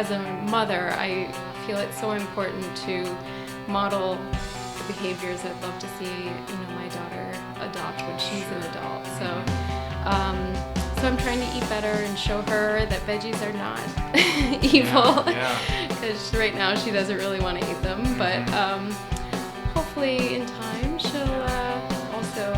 as a mother, I feel it's so important to model the behaviors I'd love to see, my daughter adopt when she's an adult. So I'm trying to eat better and show her that veggies are not evil. Because right now she doesn't really want to eat them. But hopefully in time she'll also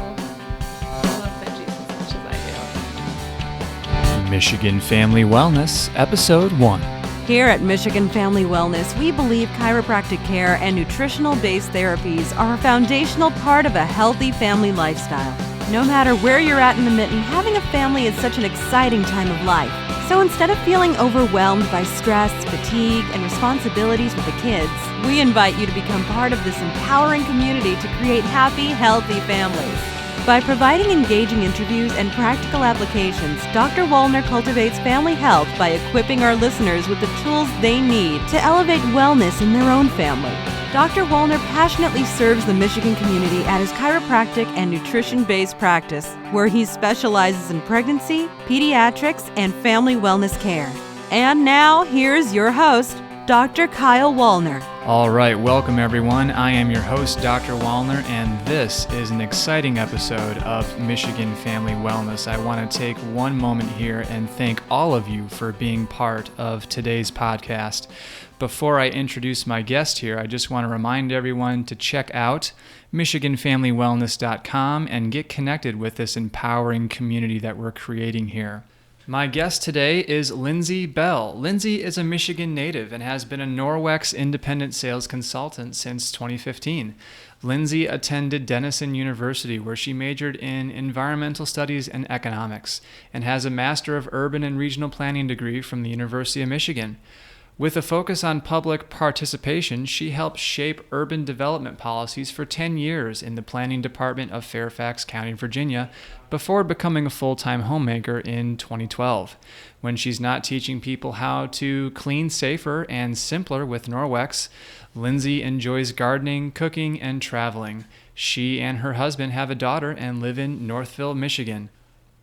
love veggies as much as I do. Michigan Family Wellness, Episode 1. Here at Michigan Family Wellness, we believe chiropractic care and nutritional-based therapies are a foundational part of a healthy family lifestyle. No matter where you're at in the mitten, having a family is such an exciting time of life. So instead of feeling overwhelmed by stress, fatigue, and responsibilities with the kids, we invite you to become part of this empowering community to create happy, healthy families. By providing engaging interviews and practical applications, Dr. Wollner cultivates family health by equipping our listeners with the tools they need to elevate wellness in their own family. Dr. Wollner passionately serves the Michigan community at his chiropractic and nutrition-based practice, where he specializes in pregnancy, pediatrics, and family wellness care. And now, here's your host, Dr. Kyle Wollner. All right, welcome everyone. I am your host, Dr. Wollner, and this is an exciting episode of Michigan Family Wellness. I want to take one moment here and thank all of you for being part of today's podcast. Before I introduce my guest here, I just want to remind everyone to check out MichiganFamilyWellness.com and get connected with this empowering community that we're creating here. My guest today is Lindsay Bell. Lindsay is a Michigan native and has been a Norwex independent sales consultant since 2015. Lindsay attended Denison University, where she majored in environmental studies and economics, and has a Master of Urban and Regional Planning degree from the University of Michigan. With a focus on public participation, she helped shape urban development policies for 10 years in the Planning Department of Fairfax County, Virginia, before becoming a full-time homemaker in 2012. When she's not teaching people how to clean safer and simpler with Norwex, Lindsay enjoys gardening, cooking, and traveling. She and her husband have a daughter and live in Northville, Michigan.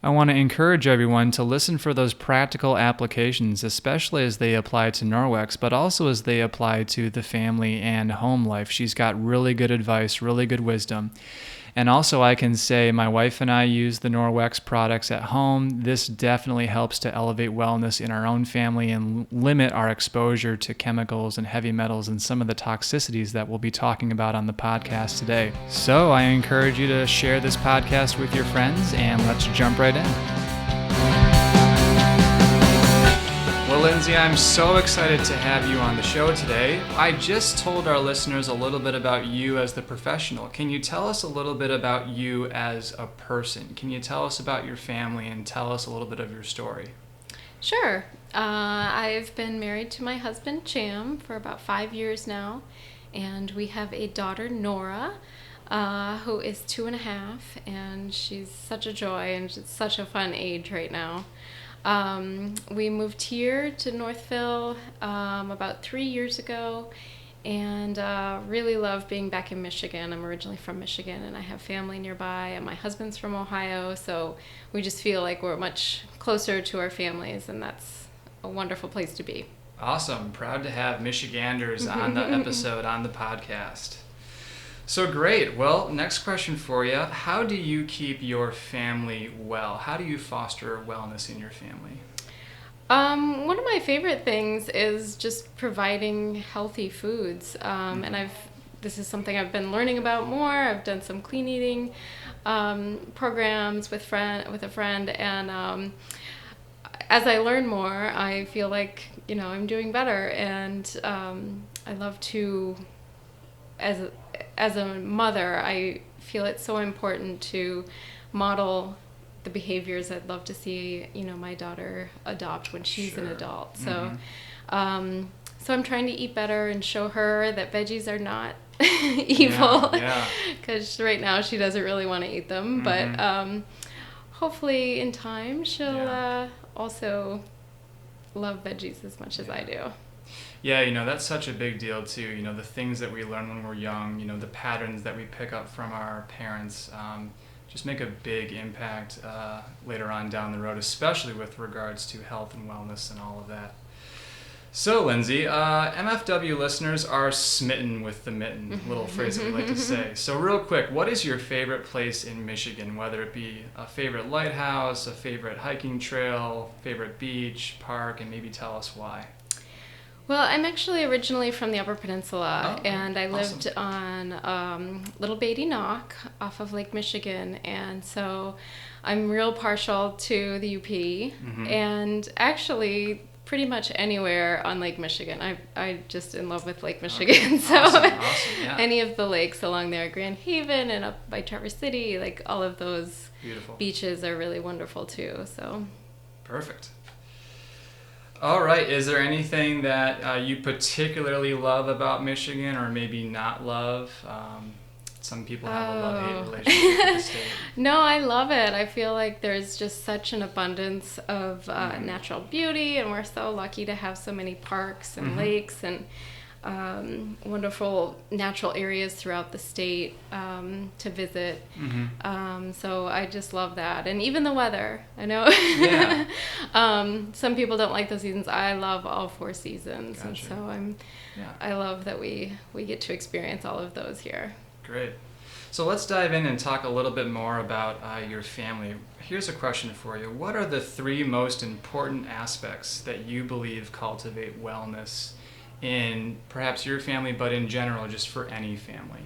I want to encourage everyone to listen for those practical applications, especially as they apply to Norwex, but also as they apply to the family and home life. She's got really good advice, really good wisdom. And also I can say my wife and I use the Norwex products at home. This definitely helps to elevate wellness in our own family and limit our exposure to chemicals and heavy metals and some of the toxicities that we'll be talking about on the podcast today. So I encourage you to share this podcast with your friends, and let's jump right in. Well, Lindsay, I'm so excited to have you on the show today. I just told our listeners a little bit about you as the professional. Can you tell us a little bit about you as a person? Can you tell us about your family and tell us a little bit of your story? Sure. I've been married to my husband, Cham, for about 5 years now, and we have a daughter, Nora, who is 2.5, and she's such a joy, and it's such a fun age right now. We moved here to Northville about 3 years ago, and really love being back in Michigan. I'm originally from Michigan, and I have family nearby, and my husband's from Ohio, so we just feel like we're much closer to our families, and that's a wonderful place to be. Awesome. Proud to have Michiganders on the episode, on the podcast. So great. Well, next question for you. How do you keep your family well? How do you foster wellness in your family? One of my favorite things is just providing healthy foods. And this is something I've been learning about more. I've done some clean eating programs with a friend, and as I learn more, I feel like I'm doing better, and I love to, as a mother, I feel it's so important to model the behaviors I'd love to see, my daughter adopt when she's an adult. So, so I'm trying to eat better and show her that veggies are not evil. Because right now she doesn't really want to eat them. But hopefully in time she'll also love veggies as much as I do. Yeah, that's such a big deal too. The things that we learn when we're young, the patterns that we pick up from our parents, just make a big impact later on down the road, especially with regards to health and wellness and all of that. So, Lindsay, MFW listeners are smitten with the mitten, little phrase that we like to say. So, real quick, what is your favorite place in Michigan, whether it be a favorite lighthouse, a favorite hiking trail, favorite beach, park, and maybe tell us why? Well, I'm actually originally from the Upper Peninsula, and I lived awesome. on Little Beatty Knock off of Lake Michigan, and so I'm real partial to the UP, and actually pretty much anywhere on Lake Michigan. I just in love with Lake Michigan, so Awesome, yeah. any of the lakes along there, Grand Haven and up by Traverse City, like all of those Beautiful. beaches are really wonderful too. So Perfect. All right. Is there anything that you particularly love about Michigan, or maybe not love? Some people have a love-hate relationship with the state. No, I love it. I feel like there's just such an abundance of natural beauty, and we're so lucky to have so many parks and lakes and wonderful natural areas throughout the state to visit. So I just love that. And even the weather, I know. Yeah. Some people don't like the seasons. I love all 4 seasons. Gotcha. And so I love that we get to experience all of those here. Great. So let's dive in and talk a little bit more about your family. Here's a question for you. What are the 3 most important aspects that you believe cultivate wellness in perhaps your family, but in general, just for any family?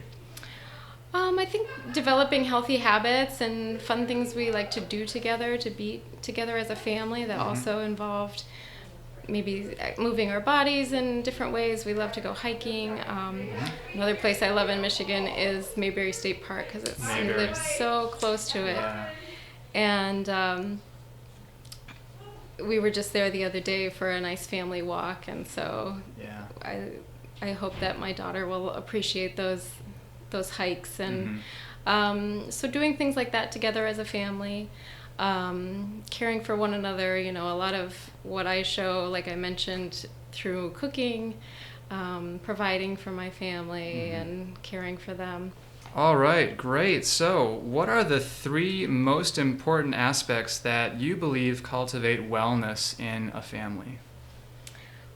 I think developing healthy habits and fun things we like to do together, to be together as a family, that also involved maybe moving our bodies in different ways. We love to go hiking. Another place I love in Michigan is Mayberry State Park because we live so close to it. Yeah. And we were just there the other day for a nice family walk, and so I hope that my daughter will appreciate those hikes, and so doing things like that together as a family. Caring for one another, a lot of what I show, like I mentioned, through cooking, providing for my family and caring for them. All right, great. So what are the 3 most important aspects that you believe cultivate wellness in a family?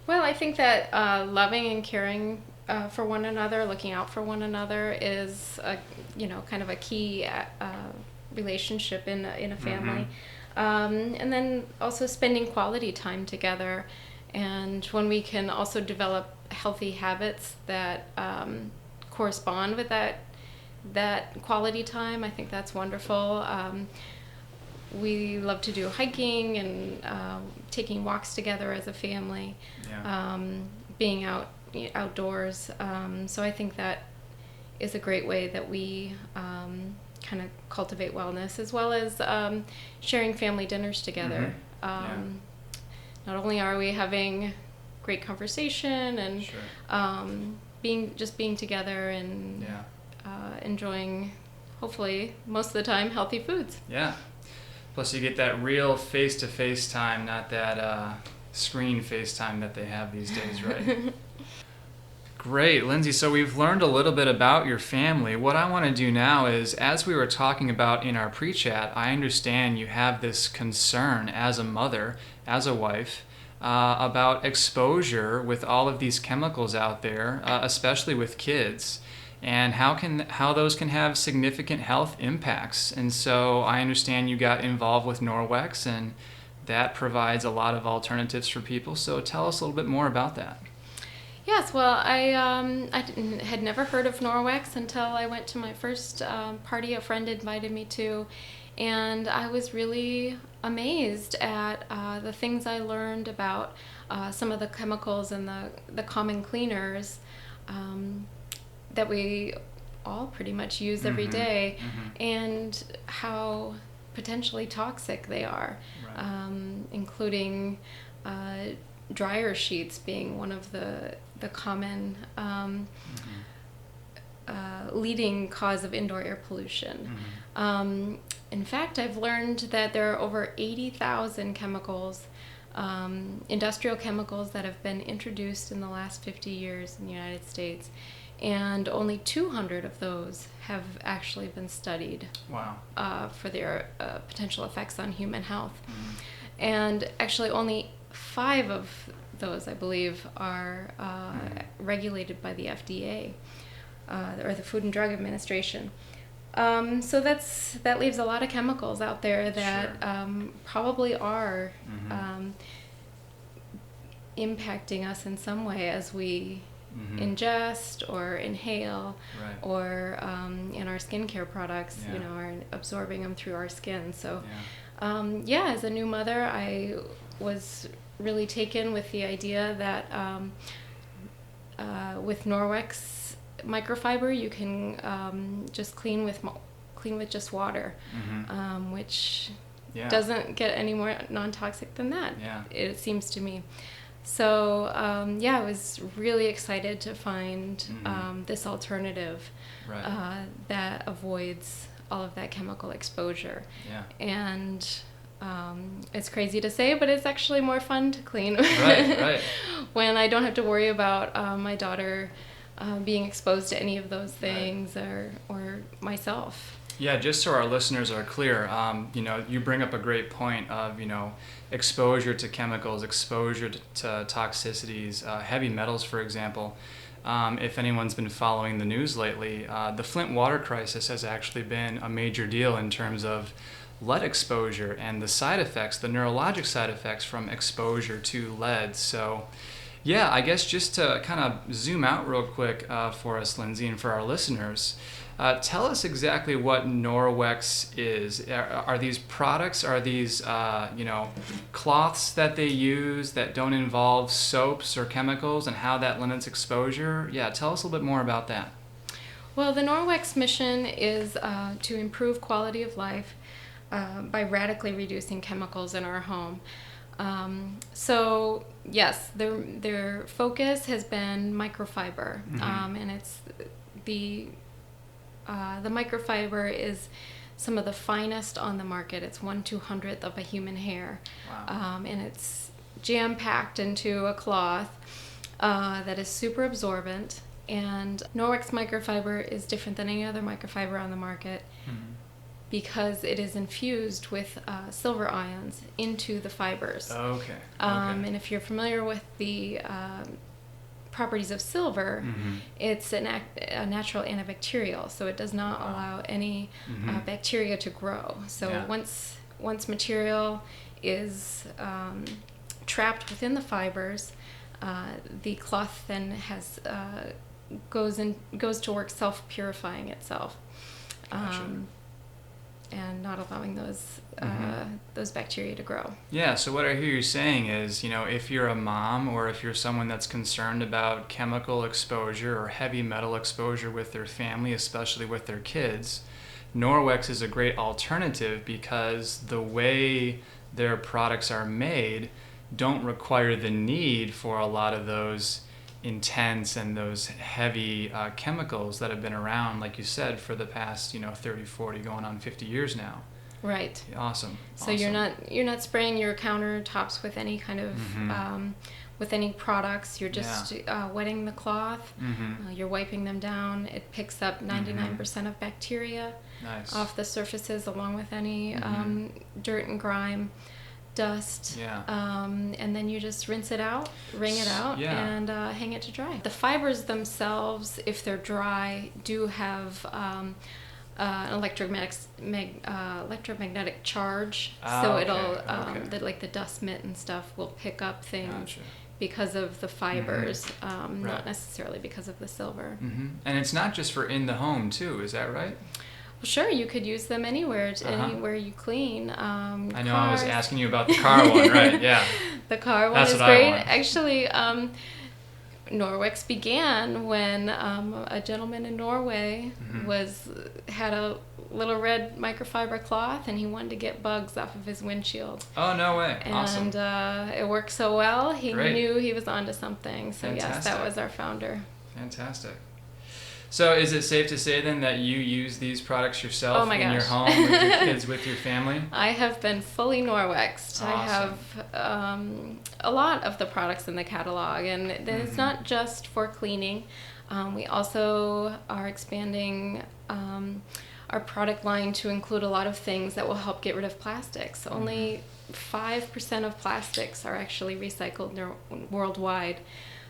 Well, I think that loving and caring for one another, looking out for one another is, kind of a key relationship in a family. And then also spending quality time together. And when we can also develop healthy habits that correspond with that quality time, I think that's wonderful. We love to do hiking and taking walks together as a family, being outdoors. So I think that is a great way that we kind of cultivate wellness, as well as sharing family dinners together. Not only are we having great conversation and being together and enjoying, hopefully most of the time, healthy foods. Yeah. Plus you get that real face-to-face time, not that screen FaceTime that they have these days, right? Great, Lindsay. So we've learned a little bit about your family. What I want to do now is, as we were talking about in our pre-chat, I understand you have this concern as a mother, as a wife, about exposure with all of these chemicals out there, especially with kids, and how those can have significant health impacts. And so I understand you got involved with Norwex, and that provides a lot of alternatives for people. So tell us a little bit more about that. Yes, well, I had never heard of Norwex until I went to my first party a friend invited me to, and I was really amazed at the things I learned about some of the chemicals and the common cleaners that we all pretty much use every day, and how potentially toxic they are, including dryer sheets being one of the common leading cause of indoor air pollution. In fact, I've learned that there are over 80,000 chemicals, industrial chemicals, that have been introduced in the last 50 years in the United States, and only 200 of those have actually been studied. Wow. For their potential effects on human health. And actually only 5 of those, I believe, are regulated by the FDA, or the Food and Drug Administration. So that leaves a lot of chemicals out there that probably are impacting us in some way as we ingest or inhale, or in our skincare products, are absorbing them through our skin. So, as a new mother, I was really taken with the idea that with Norwex microfiber, you can just clean with just water, which doesn't get any more non-toxic than that. It seems to me. So I was really excited to find this alternative that avoids all of that chemical exposure. And it's crazy to say, but it's actually more fun to clean when I don't have to worry about my daughter being exposed to any of those things, or myself. Yeah, just so our listeners are clear, you bring up a great point of, exposure to chemicals, exposure to toxicities, heavy metals, for example. If anyone's been following the news lately, the Flint water crisis has actually been a major deal in terms of lead exposure and the side effects, the neurologic side effects from exposure to lead. So, yeah, I guess just to kind of zoom out real quick for us, Lindsay, and for our listeners, tell us exactly what Norwex is. Are these products, are these cloths that they use that don't involve soaps or chemicals, and how that limits exposure? Yeah, tell us a little bit more about that. Well, the Norwex mission is to improve quality of life by radically reducing chemicals in our home. So yes, their focus has been microfiber, and it's the microfiber is some of the finest on the market. It's 1/200th of a human hair. Wow. And it's jam-packed into a cloth that is super absorbent. And Norwex microfiber is different than any other microfiber on the market because it is infused with silver ions into the fibers. Okay. And if you're familiar with the properties of silver, it's a natural antibacterial, so it does not allow any bacteria to grow. So once material is trapped within the fibers, the cloth then goes to work self-purifying itself. And not allowing those bacteria to grow. Yeah, so what I hear you saying is, if you're a mom or if you're someone that's concerned about chemical exposure or heavy metal exposure with their family, especially with their kids, Norwex is a great alternative because the way their products are made don't require the need for a lot of those intense and those heavy chemicals that have been around, like you said, for the past 30, 40, going on 50 years now. Right. Awesome. So you're not spraying your countertops with any kind of with any products. You're just wetting the cloth. You're wiping them down. It picks up 99% of bacteria off the surfaces, along with any dirt and grime, dust, and then you just rinse it out, wring it out, and hang it to dry. The fibers themselves, if they're dry, do have an electromagnetic charge, so it'll like the dust mitt and stuff will pick up things because of the fibers, not necessarily because of the silver. And it's not just for in the home too, is that right? Well, sure, you could use them anywhere you clean. I know cars. I was asking you about the car one, right? Yeah. The car one is great. Actually, Norwex began when a gentleman in Norway had a little red microfiber cloth, and he wanted to get bugs off of his windshield. Oh, no way. Awesome. And it worked so well, he knew he was onto something. So yes, that was our founder. Fantastic. So is it safe to say then that you use these products yourself in your home with your kids, with your family? I have been fully Norwexed. Awesome. I have a lot of the products in the catalog, and it's not just for cleaning. We also are expanding our product line to include a lot of things that will help get rid of plastics. Only 5% of plastics are actually recycled worldwide.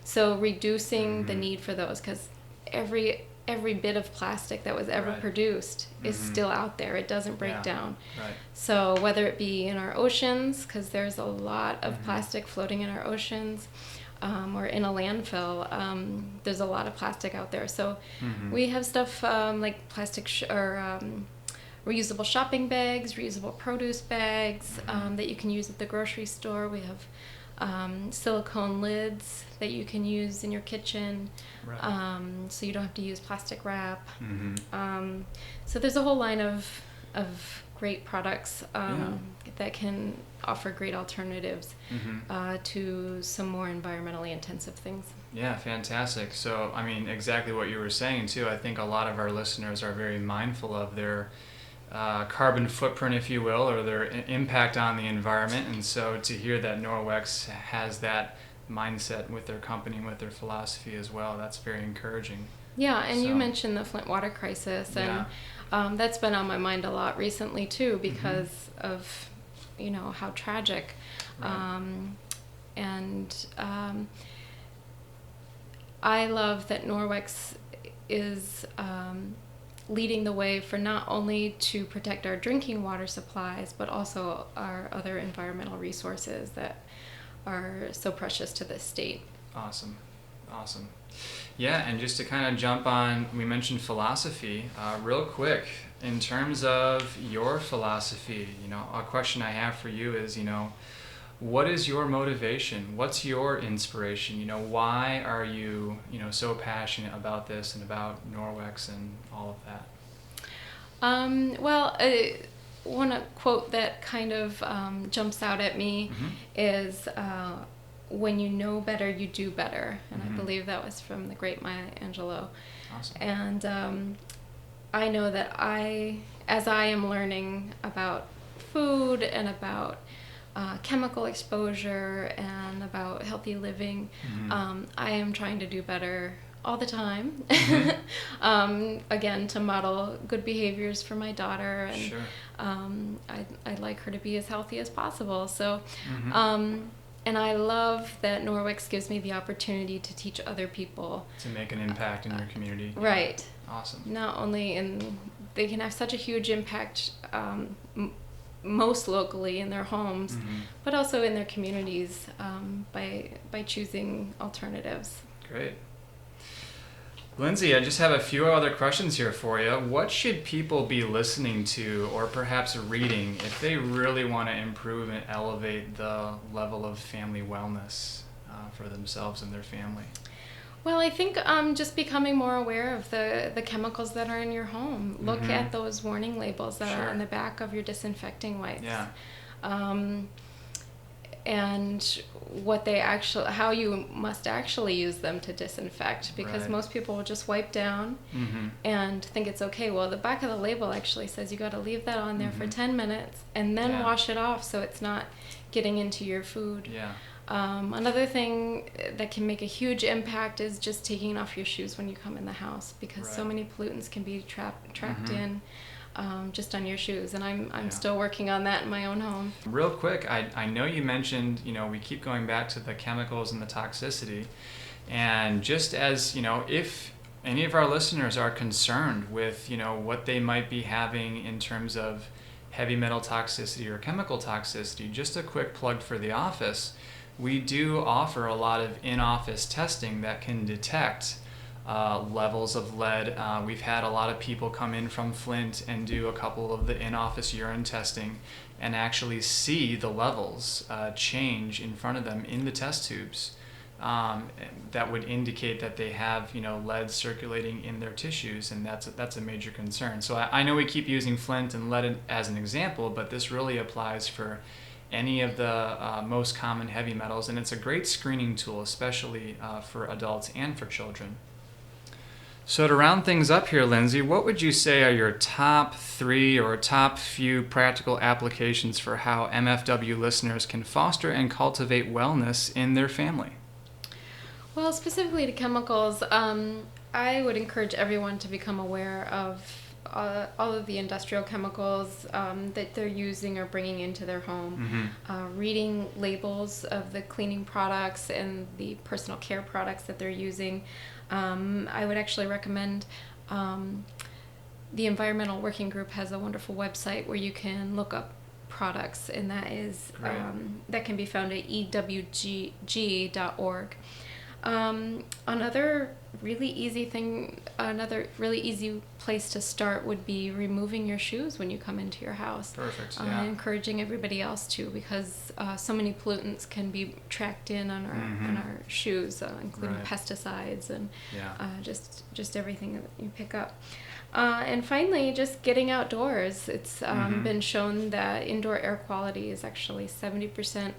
So reducing the need for those, because every bit of plastic that was ever produced is still out there. It doesn't break down. Right. So whether it be in our oceans, because there's a lot of plastic floating in our oceans, or in a landfill, there's a lot of plastic out there. So we have stuff like plastic reusable shopping bags, reusable produce bags that you can use at the grocery store. We have silicone lids that you can use in your kitchen, so you don't have to use plastic wrap. So there's a whole line of great products that can offer great alternatives to some more environmentally intensive things. Yeah, fantastic. So, I mean, exactly what you were saying too. I think a lot of our listeners are very mindful of their carbon footprint, if you will, or their impact on the environment. And so to hear that Norwex has that mindset with their company, with their philosophy as well, that's very encouraging. Yeah, and you mentioned the Flint water crisis, and that's been on my mind a lot recently too, because of, how tragic. I love that Norwex is leading the way for not only to protect our drinking water supplies, but also our other environmental resources that are so precious to this state. Awesome. Yeah, and just to kind of jump on, we mentioned philosophy, real quick, in terms of your philosophy, a question I have for you is, what is your motivation? What's your inspiration? Why are you, so passionate about this and about Norwex and all of that? One quote that kind of jumps out at me is, when you know better, you do better. And I believe that was from the great Maya Angelou. Awesome. And I know that as I am learning about food and about chemical exposure and about healthy living, I am trying to do better all the time. Again, to model good behaviors for my daughter, and I'd like her to be as healthy as possible. So, and I love that Norwex gives me the opportunity to teach other people. To make an impact in your community. Right. Awesome. Not only they can have such a huge impact most locally in their homes, but also in their communities by choosing alternatives. Great. Lindsay, I just have a few other questions here for you. What should people be listening to or perhaps reading if they really want to improve and elevate the level of family wellness for themselves and their family? Well, I think just becoming more aware of the chemicals that are in your home. Look at those warning labels that are on the back of your disinfecting wipes. Yeah. And how you must actually use them to disinfect, because most people will just wipe down and think it's okay. Well, the back of the label actually says you got to leave that on there for 10 minutes and then wash it off so it's not getting into your food. Yeah. Another thing that can make a huge impact is just taking off your shoes when you come in the house, because so many pollutants can be trapped in just on your shoes, and I'm still working on that in my own home. Real quick, I know you mentioned, we keep going back to the chemicals and the toxicity, and just as, if any of our listeners are concerned with, what they might be having in terms of heavy metal toxicity or chemical toxicity, just a quick plug for the office. We do offer a lot of in-office testing that can detect levels of lead. We've had a lot of people come in from Flint and do a couple of the in-office urine testing and actually see the levels change in front of them in the test tubes. That would indicate that they have, lead circulating in their tissues, and that's a major concern. So I know we keep using Flint and lead as an example, but this really applies for any of the most common heavy metals, and it's a great screening tool, especially for adults and for children. So to round things up here, Lindsay, what would you say are your top 3 or top few practical applications for how MFW listeners can foster and cultivate wellness in their family? Well, specifically to chemicals, I would encourage everyone to become aware of all of the industrial chemicals that they're using or bringing into their home, reading labels of the cleaning products and the personal care products that they're using. I would actually recommend the Environmental Working Group has a wonderful website where you can look up products, and that is that can be found at ewg.org. Another really easy place to start would be removing your shoes when you come into your house. Perfect. Yeah. Encouraging everybody else to, because so many pollutants can be tracked in on our shoes, including pesticides and just everything that you pick up. And finally, just getting outdoors. It's been shown that indoor air quality is actually 70%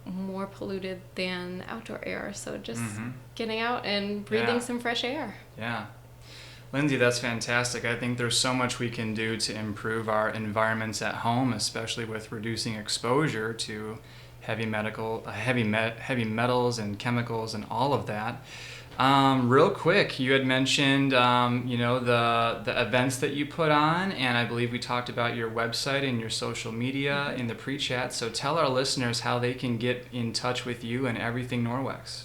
more polluted than outdoor air. So just getting out and breathing some fresh air. Yeah. Lindsay, that's fantastic. I think there's so much we can do to improve our environments at home, especially with reducing exposure to heavy metals and chemicals and all of that. Real quick, you had mentioned, the events that you put on, and I believe we talked about your website and your social media in the pre-chat. So tell our listeners how they can get in touch with you and everything Norwex.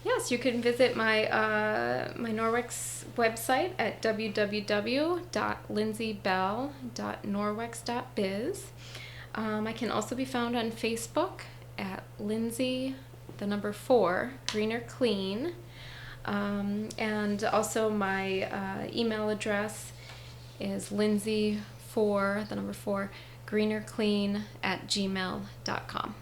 Yes, you can visit my my Norwex website at www.lindsaybell.norwex.biz. I can also be found on Facebook at Lindsay, 4, Greener Clean. And also my email address is Lindsay4, 4, greenerclean@gmail.com.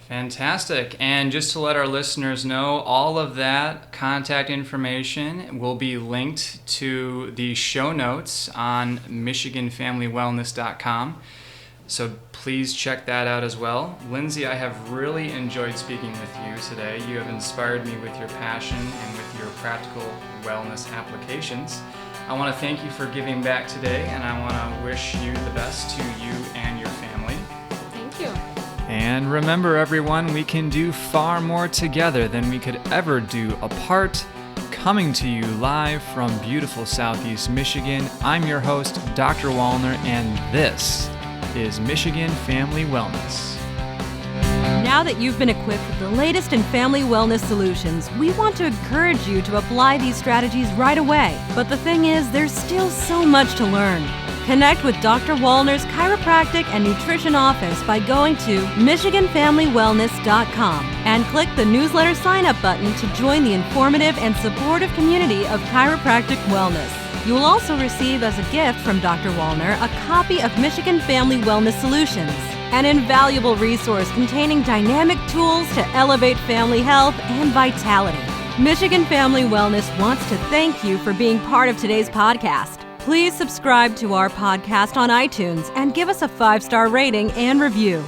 Fantastic. And just to let our listeners know, all of that contact information will be linked to the show notes on MichiganFamilyWellness.com. So please check that out as well. Lindsay, I have really enjoyed speaking with you today. You have inspired me with your passion and with your practical wellness applications. I want to thank you for giving back today, and I want to wish you the best to you and your family. Thank you. And remember, everyone, we can do far more together than we could ever do apart. Coming to you live from beautiful Southeast Michigan, I'm your host, Dr. Wallner, and this is Michigan Family Wellness. Now that you've been equipped with the latest in family wellness solutions, we want to encourage you to apply these strategies right away. But the thing is, there's still so much to learn. Connect with Dr. Wallner's Chiropractic and Nutrition Office by going to MichiganFamilyWellness.com and click the newsletter sign-up button to join the informative and supportive community of chiropractic wellness. You will also receive as a gift from Dr. Wallner a copy of Michigan Family Wellness Solutions, an invaluable resource containing dynamic tools to elevate family health and vitality. Michigan Family Wellness wants to thank you for being part of today's podcast. Please subscribe to our podcast on iTunes and give us a 5-star rating and review.